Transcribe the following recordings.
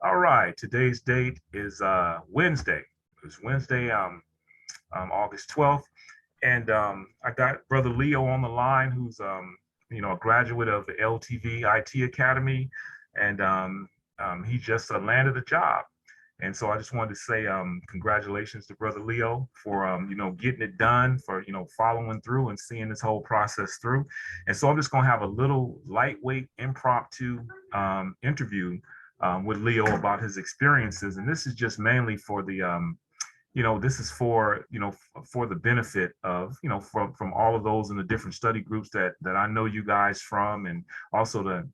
All right, today's date is Wednesday. It's Wednesday, August 12th, and I got Brother Leo on the line, who's a graduate of the LTV IT Academy, and he just landed a job. And so I just wanted to say congratulations to Brother Leo for getting it done, for following through and seeing this whole process through. And so I'm just gonna have a little lightweight impromptu interview with Leo about his experiences. And this is just mainly for the this is for for the benefit of from all of those in the different study groups that I know you guys from, and also to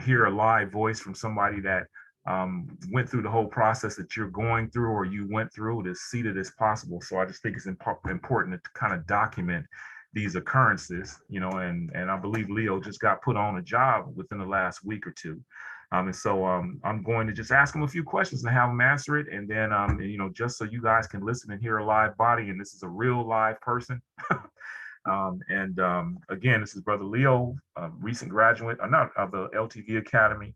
hear a live voice from somebody that went through the whole process that you're going through or you went through, to see that it's possible. So I just think it's important to kind of document these occurrences, and I believe Leo just got put on a job within the last week or two. And so I'm going to just ask him a few questions and have him answer it. And then, just so you guys can listen and hear a live body, and this is a real live person. Again, this is Brother Leo, recent graduate, not of the LTV Academy.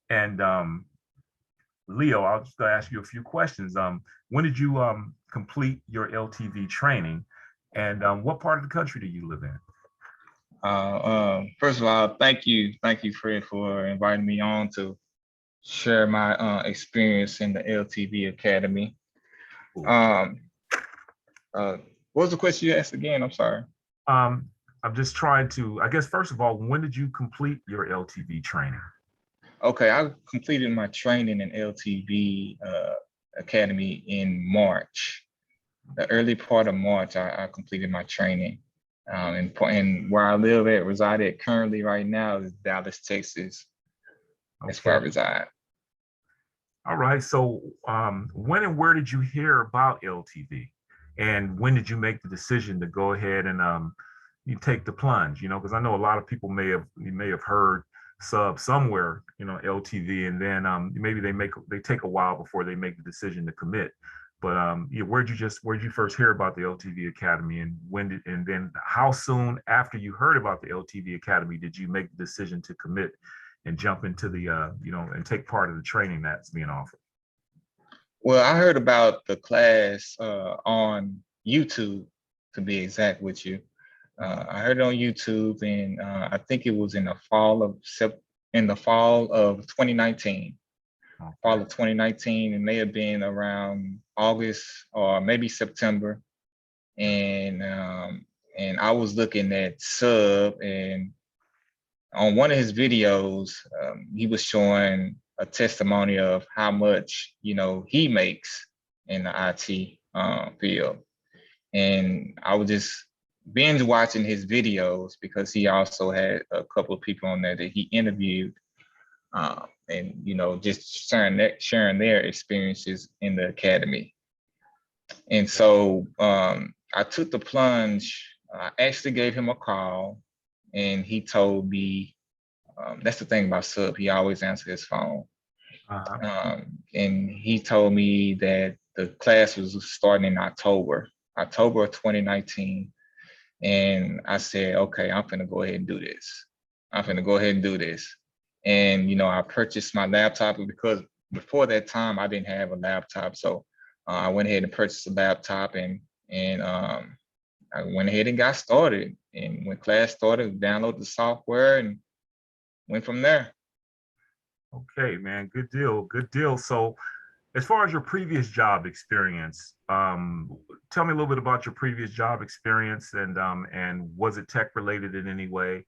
And Leo, I'll just ask you a few questions. When did you complete your LTV training? And what part of the country do you live in? First of all, thank you, Fred, for inviting me on to share my experience in the LTV Academy. Um, what was the question you asked again? I'm sorry. I'm just trying to, I guess, first of all, when did you complete your LTV training? Okay, I completed my training in LTV Academy in March. The early part of March, I completed my training. And where I reside at currently right now is Dallas, Texas. That's where I reside. All right. So when and where did you hear about LTV? And when did you make the decision to go ahead and you take the plunge? Because I know a lot of people may have heard somewhere, LTV, and then maybe they take a while before they make the decision to commit. But where'd you first hear about the LTV Academy, and and then how soon after you heard about the LTV Academy did you make the decision to commit and jump into the and take part of the training that's being offered? Well, I heard about the class on YouTube, to be exact with you. I heard it on YouTube, and I think it was in the fall of 2019. Fall of 2019, it may have been around August or maybe September, and I was looking at Sub, and on one of his videos, he was showing a testimony of how much he makes in the IT field, and I was just binge watching his videos because he also had a couple of people on there that he interviewed. And just sharing their experiences in the academy. And so I took the plunge. I actually gave him a call, and he told me, that's the thing about Sub, he always answers his phone. And he told me that the class was starting in October of 2019. And I said, okay, I'm gonna go ahead and do this. And I purchased my laptop, because before that time I didn't have a laptop. So I went ahead and purchased a laptop, and I went ahead and got started. And when class started, download the software and went from there. Okay, man, good deal, good deal. So as far as your previous job experience, tell me a little bit about your previous job experience, and was it tech related in any way?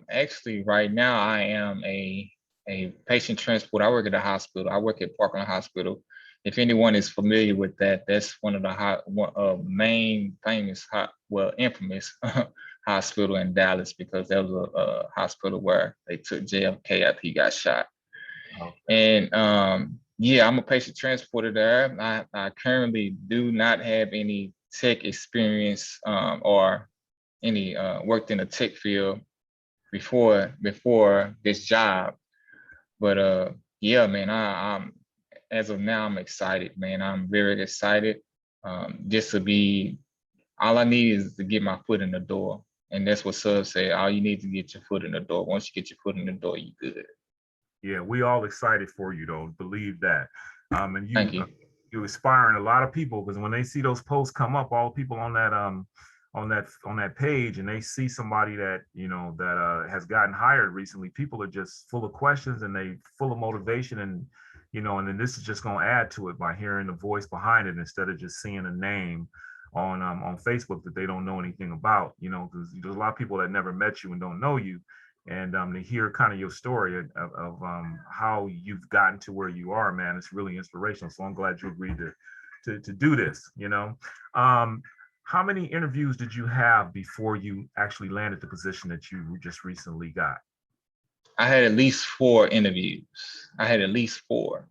Actually, right now I am a patient transport. I work at a hospital. I work at Parkland Hospital. If anyone is familiar with that, that's one of the main famous, infamous hospital in Dallas, because that was a hospital where they took JFK after he got shot. Okay. And yeah, I'm a patient transporter there. I currently do not have any tech experience or any worked in the tech field before this job. But yeah, man, I'm as of now, I'm excited, man. I'm very excited. Just to be, all I need is to get my foot in the door. And that's what Sub said. All you need to get your foot in the door. Once you get your foot in the door, you good. Yeah, we all excited for you though. Believe that. And Thank you. you inspiring a lot of people because when they see those posts come up, all the people on that page, and they see somebody that that has gotten hired recently, people are just full of questions and they full of motivation, and and then this is just going to add to it by hearing the voice behind it instead of just seeing a name on Facebook that they don't know anything about. Because there's a lot of people that never met you and don't know you, and to hear kind of your story of how you've gotten to where you are, man, it's really inspirational. So I'm glad you agreed to do this. How many interviews did you have before you actually landed the position that you just recently got? I had at least 4 interviews. I had at least 4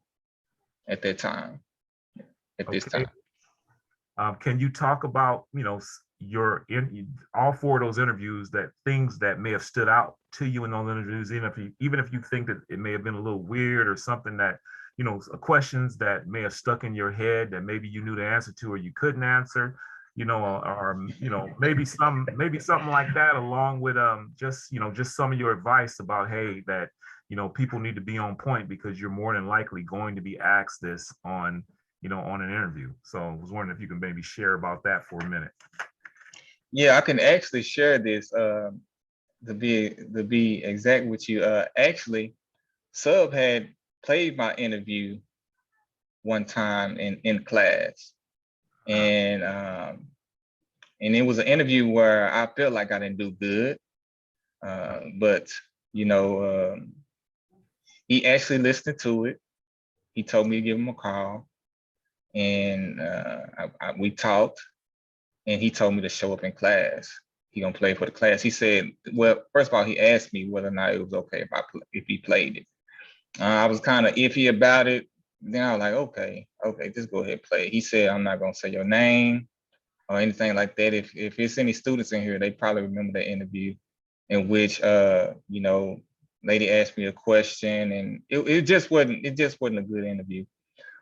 at that time. At this Okay. time. Can you talk about, all 4 of those interviews, that things that may have stood out to you in those interviews, even if you think that it may have been a little weird or something that, questions that may have stuck in your head that maybe you knew the answer to or you couldn't answer, or maybe something like that, along with just some of your advice about, hey, that people need to be on point because you're more than likely going to be asked this on an interview. So I was wondering if you can maybe share about that for a minute. Yeah, I can actually share this to be exact with you. Actually, Sub had played my interview one time in class, and it was an interview where I felt like I didn't do good, but he actually listened to it. He told me to give him a call, and we talked, and he told me to show up in class. He gonna play for the class. He said, well, first of all, he asked me whether or not it was okay if he played it. I was kind of iffy about it. Then I was like, okay, just go ahead and play. He said, I'm not gonna say your name or anything like that. If it's any students in here, they probably remember that interview in which lady asked me a question, and it just wasn't a good interview.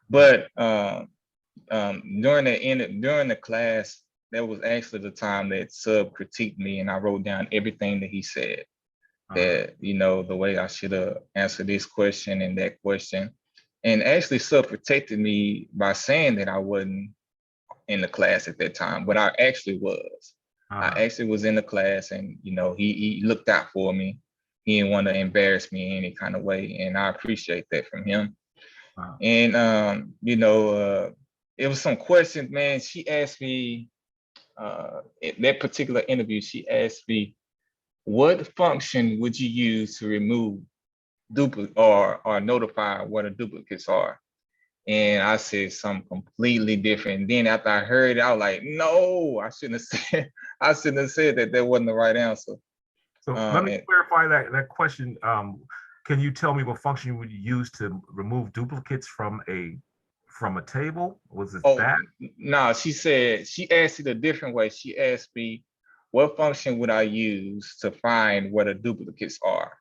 But during the class, that was actually the time that Sub critiqued me, and I wrote down everything that he said. That the way I should have answered this question and that question, and actually Sub protected me by saying that I wasn't in the class at that time, but I actually was. I actually was in the class, and he looked out for me. He didn't want to embarrass me in any kind of way, and I appreciate that from him. And it was some questions, man. She asked me in that particular interview. She asked me, "What function would you use to remove duplicate or notify what the duplicates are?" And I said something completely different. And then after I heard it, I was like, "No, I shouldn't have said. I shouldn't have said that. That wasn't the right answer." So let me clarify that question. Can you tell me what function would you use to remove duplicates from a table? Was it that? No, she said, she asked it a different way. She asked me, what function would I use to find where the duplicates are?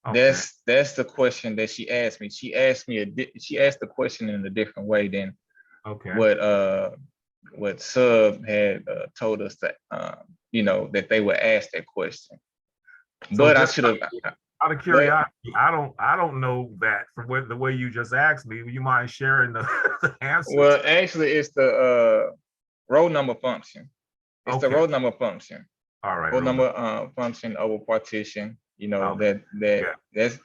Okay. That's the question that she asked me. She asked the question in a different way than what Sub had told us that that they would ask that question. So but I should have. Out of curiosity, I don't know that from the way you just asked me. Would you mind sharing the answer? Well, actually, it's the roll number function. It's the roll number function. All right. Roll number function over partition. That's.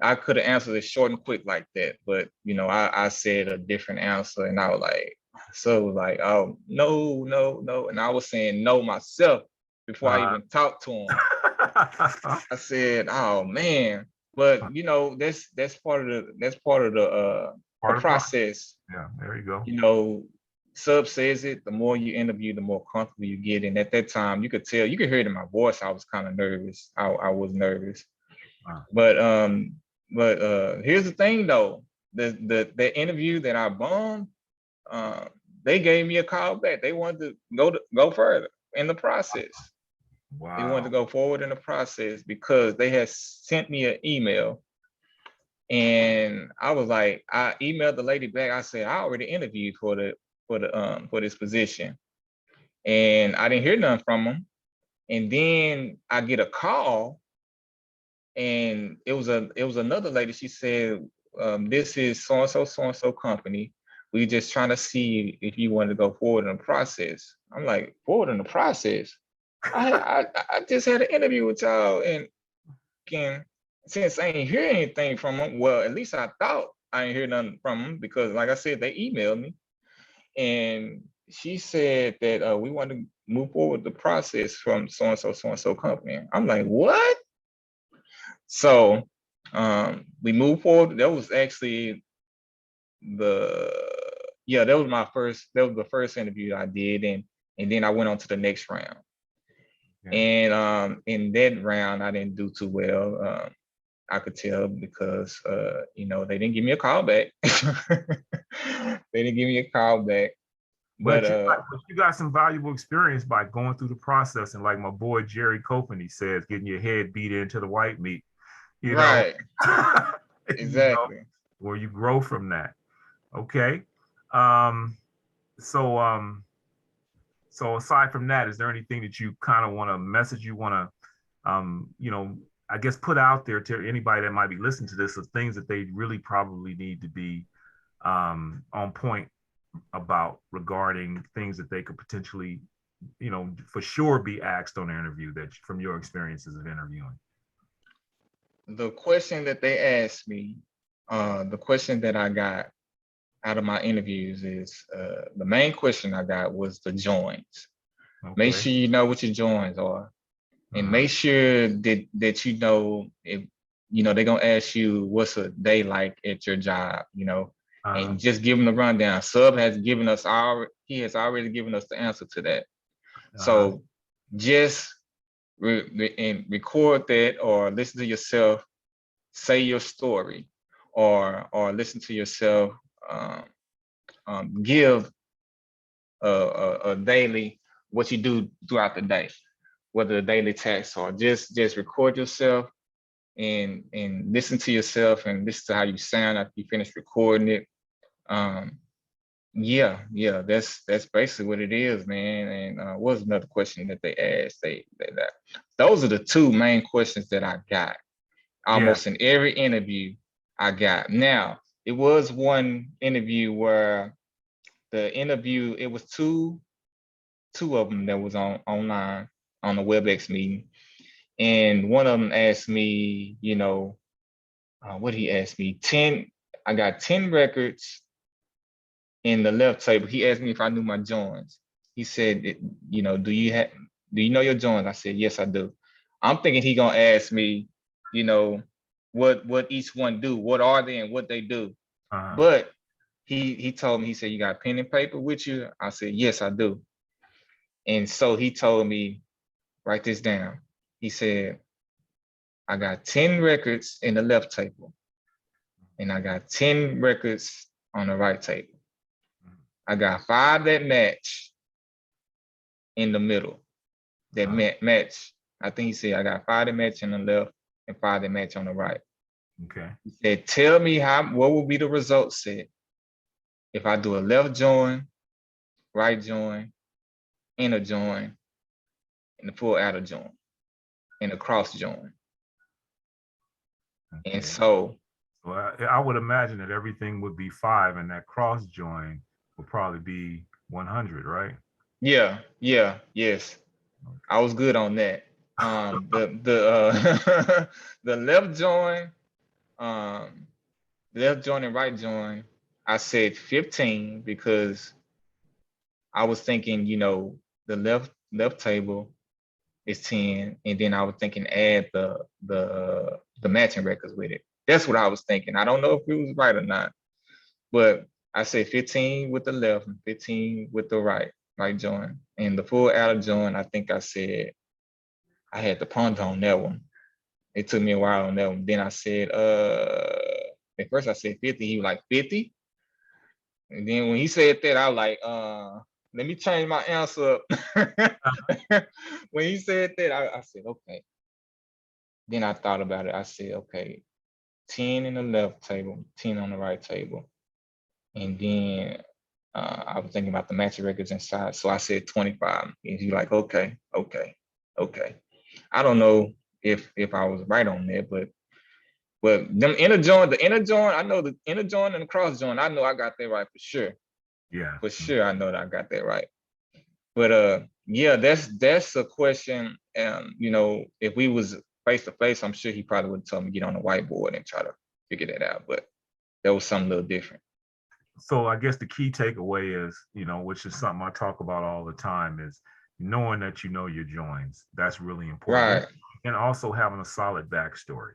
I could have answered it short and quick like that, but I said a different answer, and I was like, so was like, oh no, and I was saying no myself before I even talked to him. I said, oh man, but that's part of the process. Yeah, there you go. Sub says it, the more you interview, the more comfortable you get. And at that time, you could hear it in my voice. I was kind of nervous. I was nervous. But here's the thing though, the interview that I bombed, they gave me a call back. They wanted to go further in the process. Wow. They wanted to go forward in the process because they had sent me an email, and I was like, I emailed the lady back. I said, I already interviewed for this position, and I didn't hear nothing from them. And then I get a call and it was another lady. She said, this is so and so company. We just trying to see if you want to go forward in the process. I'm like, forward in the process. I just had an interview with y'all, and again, since I ain't hear anything from them, well, at least I thought I ain't hear nothing from them, because like I said, they emailed me, and she said that we want to move forward the process from so and so company. I'm like, what? So we moved forward. That was actually that was the first interview I did, and then I went on to the next round. Yeah. And in that round, I didn't do too well. I could tell because they didn't give me a call back. They didn't give me a call back. But you got some valuable experience by going through the process, and like my boy Jerry Copeney says, getting your head beat into the white meat. You right. know, Exactly. You know, where you grow from that. Okay. So aside from that, is there anything that you kind of want to message, you want to, I guess put out there to anybody that might be listening to this, of things that they really probably need to be on point about, regarding things that they could potentially, for sure be asked on an interview, that from your experiences of interviewing? The question that they asked me, the question that I got out of my interviews is, the main question I got was the joins. Okay. Make sure you know what your joins are, and make sure that if they're gonna ask you what's a day like at your job, and just give them the rundown. Sub has given us he has already given us the answer to that. So just record that, or listen to yourself say your story, or listen to yourself give a daily what you do throughout the day, whether a daily text or just record yourself and listen to yourself and listen to how you sound after you finish recording it. That's basically what it is, man. And what was another question that they asked? Those are the two main questions that I got almost in every interview I got. Now, it was one interview where it was two of them that was online on the WebEx meeting. And one of them asked me, what he asked me, I got 10 records in the left table. He asked me if I knew my joins. He said, do you know your joins? I said, yes, I do. I'm thinking he gonna ask me, what each one do, what are they and what they do. But he told me, he said, you got pen and paper with you? I said, yes, I do. And so he told me, write this down. He said, I got 10 records in the left table, and I got 10 records on the right table. I got 5 that match in the middle, that match. I think he said I got 5 that match in the left and 5 that match on the right. Okay. He said, tell me what will be the result set if I do a left join, right join, inner join, and the full outer join, and a cross join. Okay. And so, well, I would imagine that everything would be 5, and that cross join would probably be 100, right? Yes. I was good on that. The left join, left join and right join, I said 15 because I was thinking, the left table is 10, and then I was thinking add the matching records with it. That's what I was thinking. I don't know if it was right or not, but I said 15 with the left and 15 with the right join. And the full outer join, I think I said I had to ponder on that one. It took me a while on that one. Then I said, at first I said 50. He was like, 50? And then when he said that, I was like, let me change my answer up. When he said that, I said, okay. Then I thought about it. I said, okay, 10 in the left table, 10 on the right table. And then I was thinking about the matching records inside. So I said 25. And he's like, okay. I don't know if I was right on that, but them inner joint, the inner joint, I know the inner joint and the cross joint, I know I got that right for sure. Yeah. For sure, I know that I got that right. But yeah, that's a question. You know, if we was face to face, I'm sure he probably would tell me get on the whiteboard and try to figure that out. But that was something a little different. So I guess the key takeaway is, which is something I talk about all the time, is knowing that you know your joins. That's really important. Right, And also having a solid backstory,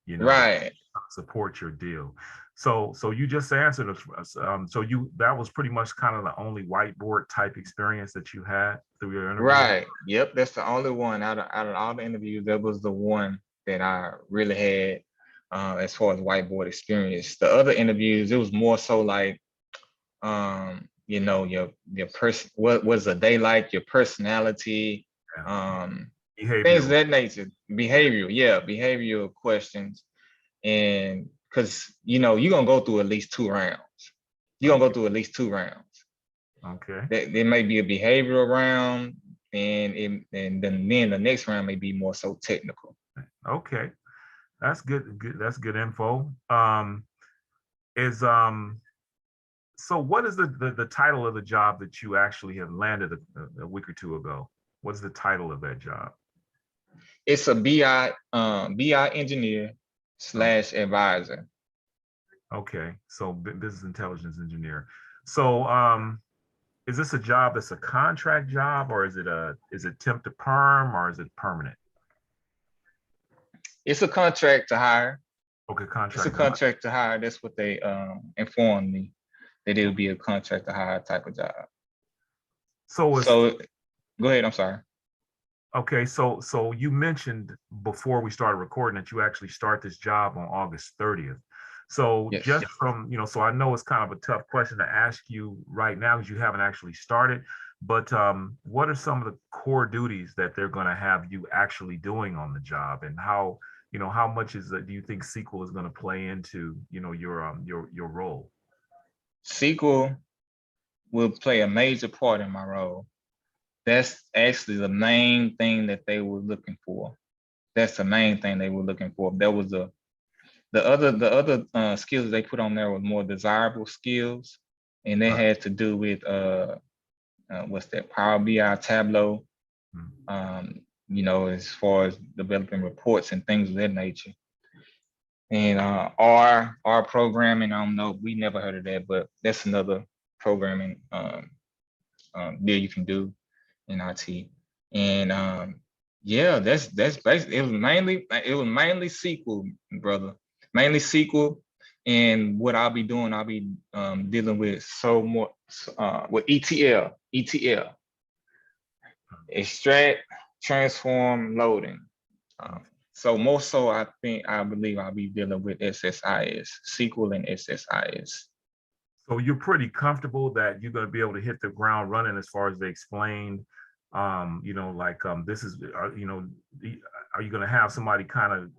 to right, support your deal. So you just answered us. That was pretty much kind of the only whiteboard type experience that you had through your interview. right. Yep, that's the only one out of all the interviews. That was the one that I really had as far as whiteboard experience. The other interviews, it was more so like you know, your person, what was a day like, your personality, Yeah. things of Behavioral. that nature, behavioral, yeah, behavioral questions. And because you know, you're gonna go through at least 2 rounds. You're gonna go Okay. through at least 2 rounds. Okay. There may be a behavioral round, and then the next round may be more so technical. Okay. That's good. That's good info. Is So what is the title of the job that you actually have landed a week or two ago? What's the title of that job? It's a BI engineer Okay. / advisor. Okay. So business intelligence engineer. So is this a job that's a contract job, or is it temp to perm, or is it permanent? It's a contract to hire. Okay, It's a contract. contract to hire. That's what they informed me, that it'll be a contract to hire type of job. So it's So go ahead. I'm sorry. okay. So you mentioned before we started recording that you actually start this job on August 30th. So Yes. just from, so I know it's kind of a tough question to ask you right now because you haven't actually started, but what are some of the core duties that they're going to have you actually doing on the job, and how much do you think SQL is going to play into, your role? SQL will play a major part in my role. That's actually the main thing that they were looking for. That's the main thing they were looking for. That was the other skills they put on there were more desirable skills, and they Right. had to do with what's that, Power BI, Tableau, Mhm. you know, as far as developing reports and things of that nature. And R programming, I don't know, we never heard of that, but that's another programming deal you can do in IT. And yeah, that's basically, it was mainly SQL, brother, mainly SQL. And what I'll be doing, I'll be dealing with with ETL, extract, transform, loading. Um, so more so, I believe I'll be dealing with SSIS, SQL and SSIS. So you're pretty comfortable that you're going to be able to hit the ground running as far as they explained, this is, are you going to have somebody kind of,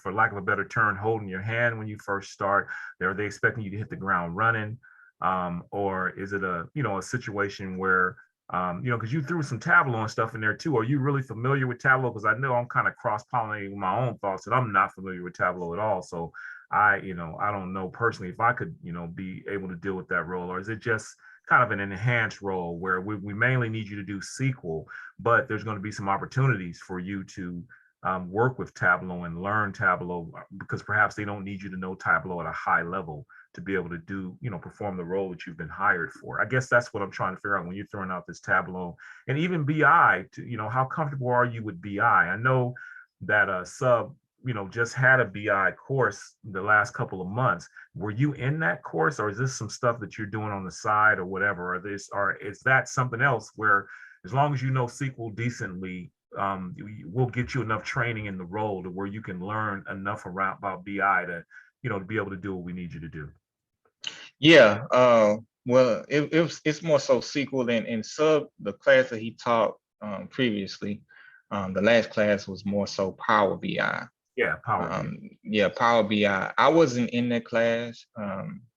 for lack of a better term, holding your hand when you first start? Are they expecting you to hit the ground running? Or is it a situation where, because you threw some Tableau and stuff in there too. Are you really familiar with Tableau? Because I know I'm kind of cross-pollinating my own thoughts, and I'm not familiar with Tableau at all. So I don't know personally if I could, be able to deal with that role, or is it just kind of an enhanced role where we mainly need you to do SQL, but there's going to be some opportunities for you to work with Tableau and learn Tableau, because perhaps they don't need you to know Tableau at a high level to be able to do, perform the role that you've been hired for. I guess that's what I'm trying to figure out when you're throwing out this Tableau and even BI. How comfortable are you with BI? I know that Sub just had a BI course the last couple of months. Were you in that course, or is this some stuff that you're doing on the side or whatever? Or is that something else where, as long as you know SQL decently, we'll get you enough training in the role to where you can learn enough about BI to, to be able to do what we need you to do? Yeah, well, it's more so SQL and Sub, the class that he taught previously. The last class was more so Power BI. Yeah, Power BI. Yeah, Power BI. I wasn't in that class,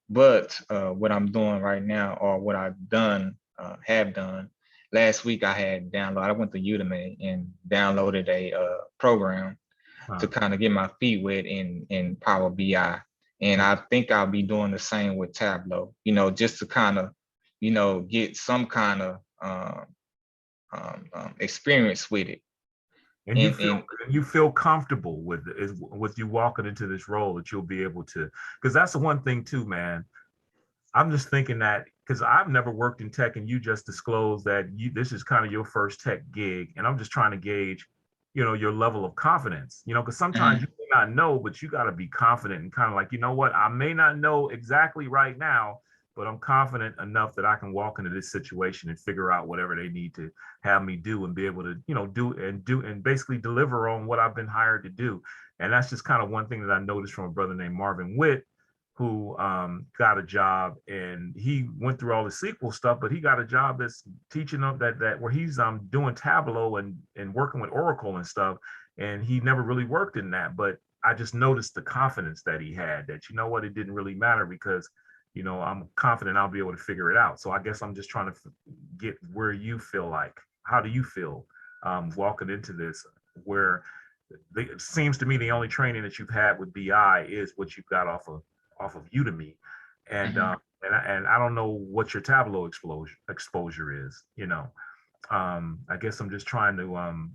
but what I'm doing right now, or what I've done, have done, last week I had downloaded. I went to Udemy and downloaded a program to kind of get my feet wet in Power BI. And I think I'll be doing the same with Tableau, just to kind of, get some kind of experience with it. And you feel comfortable with you walking into this role, that you'll be able to, because that's the one thing too, man. I'm just thinking that because I've never worked in tech, and you just disclosed that this is kind of your first tech gig, and I'm just trying to gauge, your level of confidence, because sometimes you may not know, but you got to be confident and kind of like, what, I may not know exactly right now, but I'm confident enough that I can walk into this situation and figure out whatever they need to have me do, and be able to, do and basically deliver on what I've been hired to do. And that's just kind of one thing that I noticed from a brother named Marvin Witt, who got a job, and he went through all the SQL stuff, but he got a job that's teaching them that where he's doing Tableau and working with Oracle and stuff. And he never really worked in that, but I just noticed the confidence that he had, that, it didn't really matter, because I'm confident I'll be able to figure it out. So I guess I'm just trying to get where you feel like, how do you feel walking into this, where it seems to me the only training that you've had with BI is what you've got off of Udemy, and and I don't know what your Tableau exposure is. I guess I'm just trying to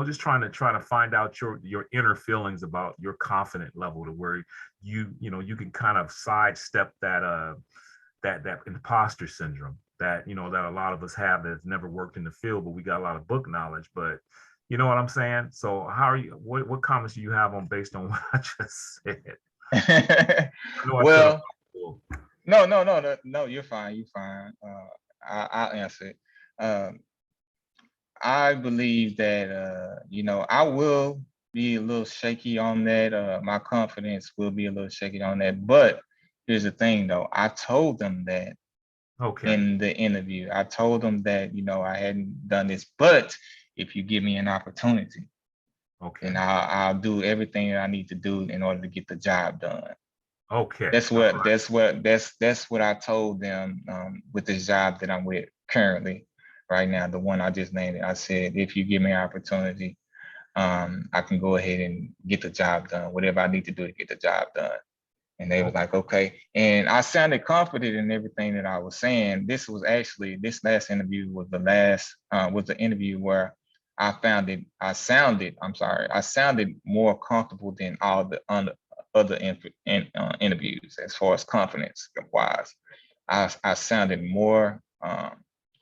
just trying to find out your inner feelings about your confident level, to where you can kind of sidestep that imposter syndrome that that a lot of us have, that's never worked in the field, but we got a lot of book knowledge. But you know what I'm saying? So how are you, what comments do you have on, based on what I just said? Well, no, you're fine. You're fine. I'll answer it. I believe that, I will be a little shaky on that. My confidence will be a little shaky on that. But here's the thing, though. I told them that in the interview. I told them that, I hadn't done this, but if you give me an opportunity, and I'll do everything that I need to do in order to get the job done. That's what I told them with this job that I'm with currently right now, the one I just named it. I said, if you give me an opportunity, I can go ahead and get the job done, whatever I need to do to get the job done. And they were like, okay. And I sounded confident in everything that I was saying. This last interview was the interview where I sounded more comfortable than all the other interviews as far as confidence wise. I sounded more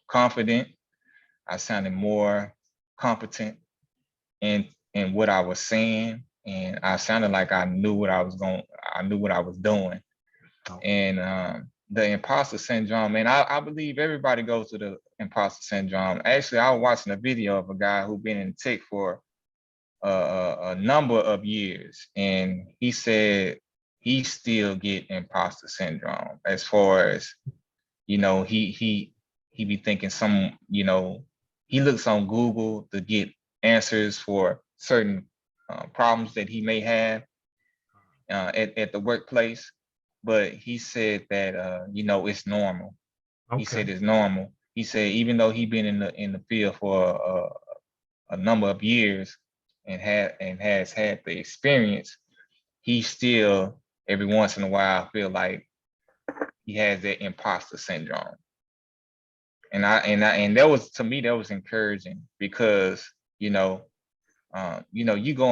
confident. I sounded more competent in what I was saying, and I sounded like I knew what I was doing. And the imposter syndrome, man, I believe everybody goes through the imposter syndrome. Actually, I was watching a video of a guy who's been in tech for a number of years, and he said he still get imposter syndrome, as far as, he be thinking he looks on Google to get answers for certain problems that he may have at the workplace. But he said that it's normal. He said it's normal. He said even though he been in the field for a number of years and has had the experience, he still every once in a while feel like he has that imposter syndrome. And that was, to me, that was encouraging, because you go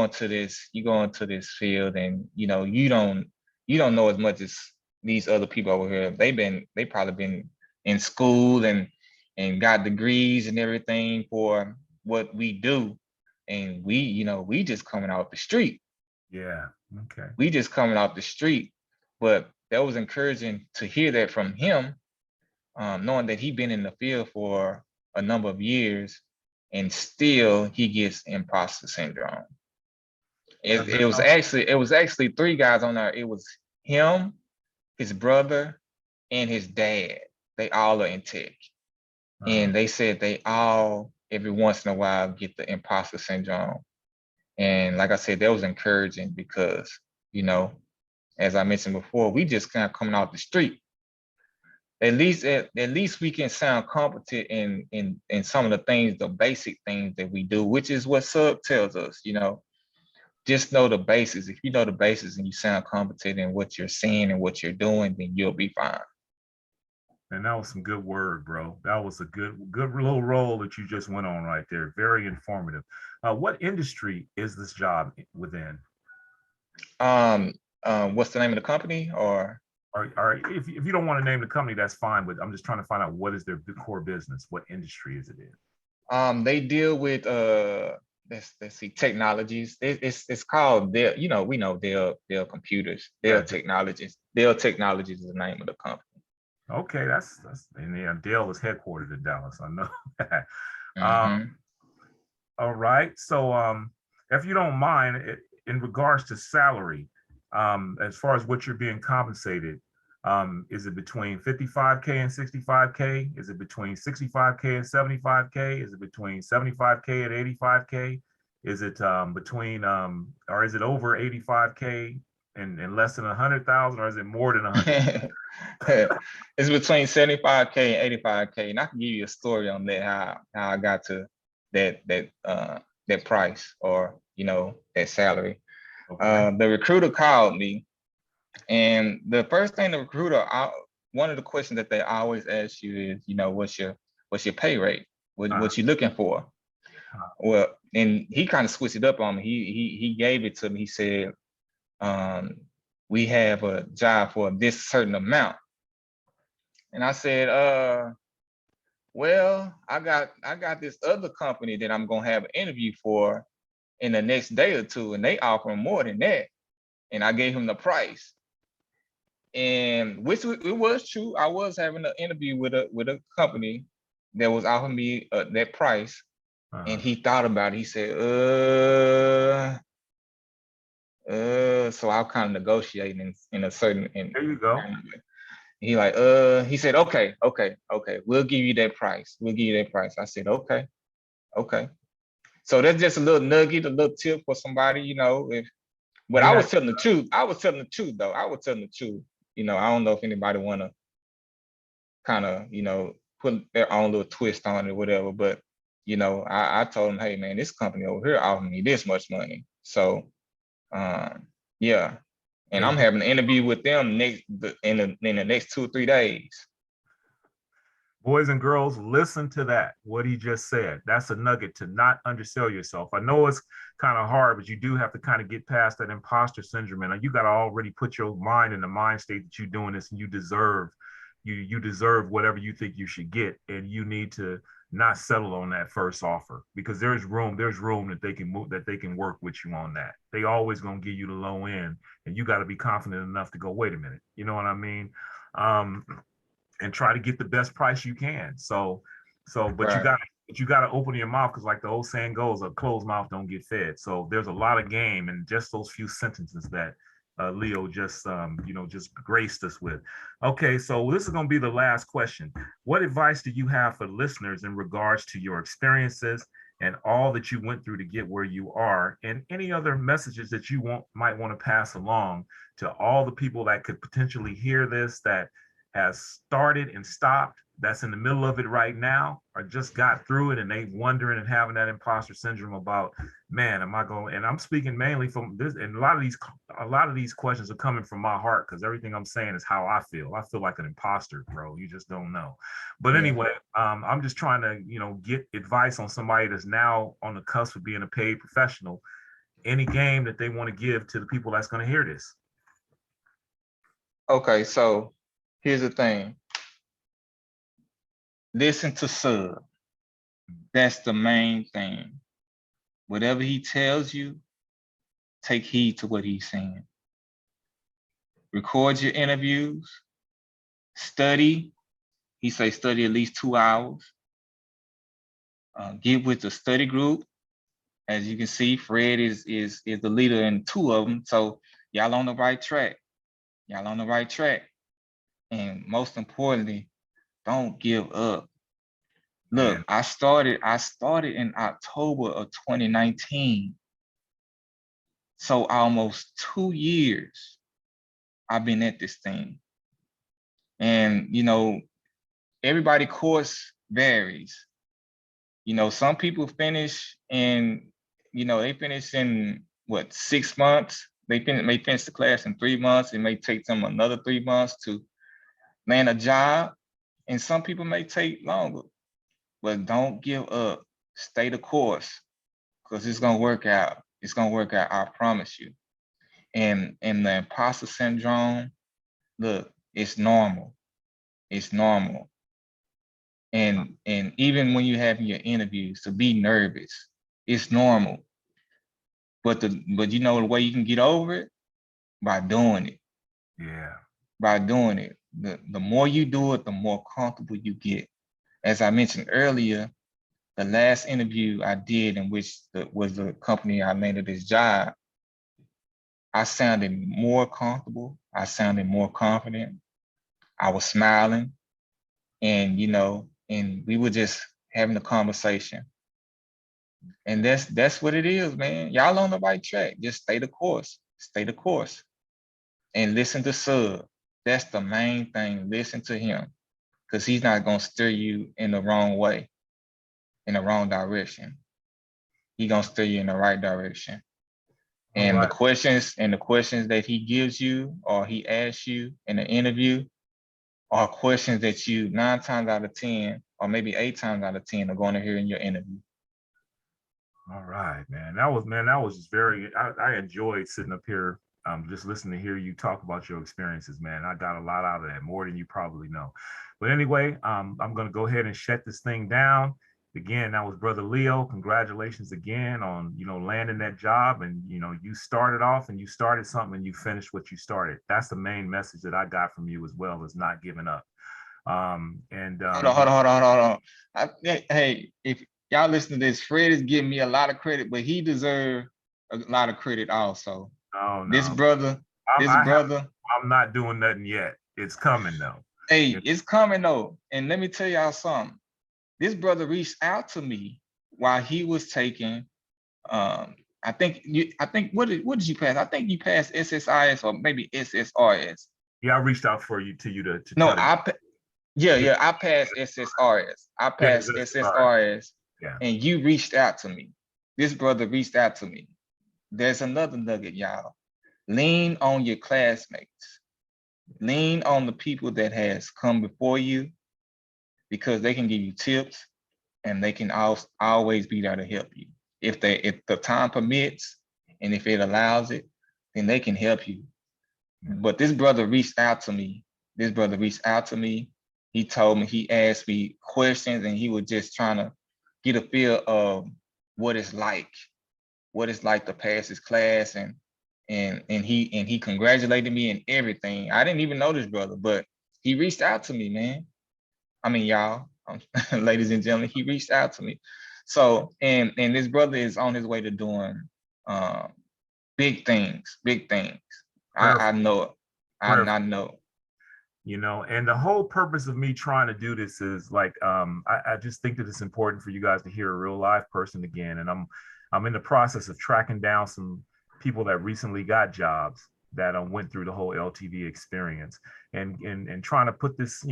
into this field, and you don't know as much as these other people over here. They probably been in school and got degrees and everything for what we do, and we just coming out the street. Yeah. Okay. We just coming out the street. But that was encouraging to hear that from him, knowing that he'd been in the field for a number of years, and still he gets imposter syndrome. It was actually three guys on there. It was him, his brother, and his dad. They all are in tech. And they said they all, every once in a while, get the imposter syndrome. And like I said, that was encouraging, because, as I mentioned before, we just kind of coming out the street. At least we can sound competent in some of the things, the basic things that we do, which is what Sub tells us. just know the basics. If you know the basics and you sound competent in what you're saying and what you're doing, then you'll be fine. And that was some good word, bro. That was a good little role that you just went on right there. Very informative. What industry is this job within? Um, what's the name of the company Or if you don't want to name the company, that's fine. But I'm just trying to find out what is their core business. What industry is it in? they deal with let's see technologies. It's called Dell. You know, we know Dell Computers. Yeah. Dell Technologies is the name of the company. Okay, that's and yeah, Dell is headquartered in Dallas. I know that. Mm-hmm. All right. So if you don't mind, in regards to salary, as far as what you're being compensated, is it between 55K and 65K? Is it between 65K and 75K? Is it between 75K and 85K? Is it between or is it over 85K and less than 100,000, or is it more than 100? It's between 75K and 85K. And I can give you a story on that, how I got to that price, or that salary. Okay. The recruiter called me, and the first thing the recruiter, one of the questions that they always ask you is, what's your pay rate? What you looking for? Well, and he kind of switched it up on me. He gave it to me. He said, we have a job for this certain amount. And I said, well, I got this other company that I'm gonna have an interview for in the next day or two, and they offer more than that. And I gave him the price. And which it was true. I was having an interview with a company that was offering me that price. And he thought about it. He said, so I kind of negotiating in a certain. There you go. He said, okay, we'll give you that price. We'll give you that price. I said, okay. So that's just a little nugget, a little tip for somebody, but I was telling the truth. I was telling the truth though. I don't know if anybody want to kind of, put their own little twist on it or whatever, but I told him, hey man, this company over here offering me this much money. So yeah. And I'm having an interview with them in the next 2 or 3 days. Boys and girls, listen to that, what he just said. That's a nugget to not undersell yourself. I know it's kind of hard, but you do have to kind of get past that imposter syndrome. And you got to already put your mind in the mind state that you're doing this and you deserve whatever you think you should get. And you need to not settle on that first offer, because there's room that they can move, that they can work with you on that. They always going to give you the low end, and you got to be confident enough to go, wait a minute. You know what I mean? And try to get the best price you can. But right. you got to open your mouth, because like the old saying goes, a closed mouth don't get fed. So there's a lot of game in just those few sentences that Leo just graced us with. Okay, so this is going to be the last question. What advice do you have for listeners in regards to your experiences and all that you went through to get where you are, and any other messages that you might want to pass along to all the people that could potentially hear this, that has started and stopped, that's in the middle of it right now, or just got through it and they wondering and having that imposter syndrome about, man, am I going? And I'm speaking mainly from this, and a lot of these questions are coming from my heart, because everything I'm saying is how I feel. I feel like an imposter, bro. You just don't know. But anyway, I'm just trying to, get advice on somebody that's now on the cusp of being a paid professional. Any game that they want to give to the people that's going to hear this. Okay, so here's the thing. Listen to Sub. That's the main thing. Whatever he tells you, take heed to what he's saying. Record your interviews. Study. He say study at least 2 hours. Get with the study group. As you can see, Fred is the leader in 2 of them. So y'all on the right track. And most importantly, don't give up. Look, man. I started in October of 2019. So almost 2 years I've been at this thing. And everybody course varies. Some people finish in, they finish in what, 6 months. They may finish the class in 3 months. It may take them another 3 months to land a job. And some people may take longer, but don't give up. Stay the course, because it's gonna work out. It's gonna work out, I promise you. And the imposter syndrome, look, it's normal. It's normal. And even when you have your interviews, to be nervous, it's normal. But you know the way you can get over it? By doing it. Yeah. By doing it. The more you do it, the more comfortable you get. As I mentioned earlier, the last interview I did, in which was the company I landed this job, I sounded more comfortable. I sounded more confident. I was smiling, and and we were just having a conversation. And that's what it is, man. Y'all on the right track. Just stay the course. Stay the course. And listen to Sub. That's the main thing. Listen to him, because he's not gonna steer you in the wrong way, in the wrong direction. He's gonna steer you in the right direction. And Right. the questions that he gives you or he asks you in the interview are questions that you 9 times out of 10, or maybe 8 times out of 10, are going to hear in your interview. All right, man. That was just I enjoyed sitting up here, just listening to hear you talk about your experiences, man. I got a lot out of that, more than you probably know. But anyway, I'm gonna go ahead and shut this thing down. Again, that was Brother Leo. Congratulations again on, landing that job. And, you started off and you started something and you finished what you started. That's the main message that I got from you, as well, as not giving up. Hold on. Hey, if y'all listen to this, Fred is giving me a lot of credit, but he deserves a lot of credit also. Oh, This no. brother, I'm not doing nothing yet. It's coming though. hey, it's coming though. And let me tell y'all something. This brother reached out to me while he was taking, I think what did you pass? I think you passed SSIS or maybe SSRS. Yeah, I reached out to you to No, tell you. I passed SSRS. I Yeah, passed SSRS, yeah. and you reached out to me. This brother reached out to me. There's another nugget, y'all. Lean on your classmates. Lean on the people that has come before you, because they can give you tips, and they can always be there to help you. If the time permits and if it allows it, then they can help you. But this brother reached out to me. He told me, he asked me questions, and he was just trying to get a feel of what it's like to pass his class, and he congratulated me and everything. I didn't even know this brother, but he reached out to me, man. I mean, y'all, ladies and gentlemen, he reached out to me. So, and this brother is on his way to doing big things. I know it. I know. And the whole purpose of me trying to do this is like, I just think that it's important for you guys to hear a real live person again. And I'm in the process of tracking down some people that recently got jobs, that went through the whole LTV experience, and trying to put this,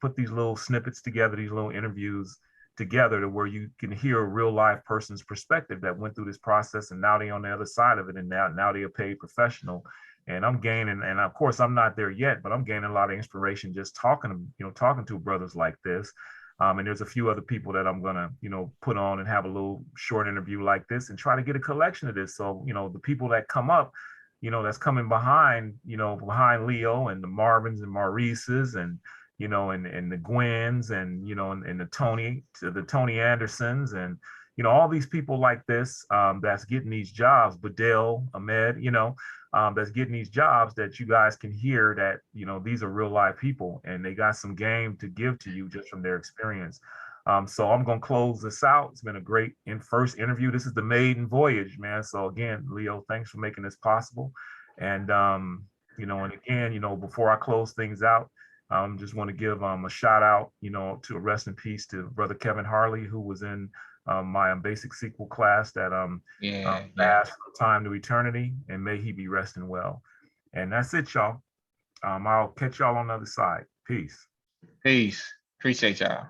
put these little snippets together, these little interviews together, to where you can hear a real live person's perspective that went through this process, and now they're on the other side of it, and now they're a paid professional. And I'm gaining, and of course I'm not there yet, but I'm gaining a lot of inspiration just talking to brothers like this. And there's a few other people that I'm gonna, put on and have a little short interview like this, and try to get a collection of this. So, the people that come up, that's coming behind, behind Leo, and the Marvins and Maurices, and, and the Gwens, and, and the Tony Andersons, and, all these people like this, that's getting these jobs, Badell, Ahmed, that's getting these jobs, that you guys can hear that, these are real live people, and they got some game to give to you just from their experience. So I'm going to close this out. It's been a great first interview. This is the maiden voyage, man. So again, Leo, thanks for making this possible. And, and again, before I close things out, just want to give a shout out, to a rest in peace to Brother Kevin Harley, who was in my basic sequel class that passed from time to eternity, and may he be resting well. And that's it, y'all. I'll catch y'all on the other side. Peace. Peace. Appreciate y'all.